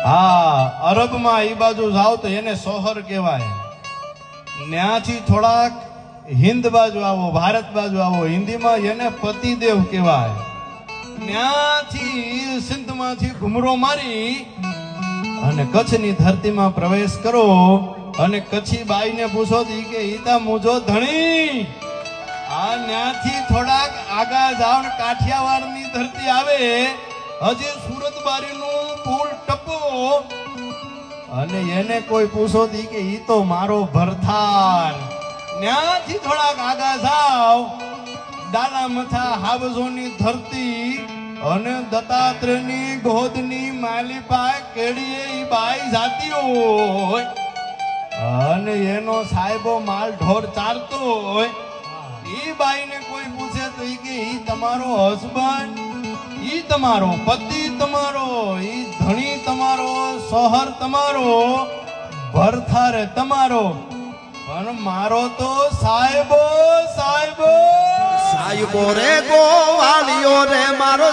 હા, અરબમાં એ બાજુ જાવ તો એને સોહર કહેવાય. ન્યાથી થોડાક હિન્દ બાજુ આવો, ભારત બાજુ આવો, હિન્દીમાં એને પતિદેવ કહેવાય. ન્યાથી સિંધમાંથી ઘુમરો મારી અને કચ્છની ધરતીમાં પ્રવેશ કરો અને કચ્છી બાઈને પૂછો કે ઈતા મુજો ધણી. આ ન્યાથી થોડાક આગા જાવ ને કાઠિયાવાડની ધરતી આવે, હજી સુરત બારીનું પુલ ટપો અને એને કોઈ પૂછો કે ઈ તો મારો ભરથાર. ન્યાથી થોડાક આગા જાવ, ડાલા મથા હાવજોની ધરતી અને દત્તાત્રેયની ગોદની માલિપાય કેડીએ ઈ બાઈ જાતી હોય અને એનો સાહેબો માલ ઢોર ચારતો હોય. ઈ બાઈને કોઈ પૂછે તો ઈ કે ઈ તમારો હસબન્ડ, ઈ તમારો પતિ, તમારો ઈ ધણી, તમારો સોહર, તમારો ભરથાર તમારો, પણ મારો તો સાહેબો સાહેબો સાહેબો રે ગોવાળિયો રે મારો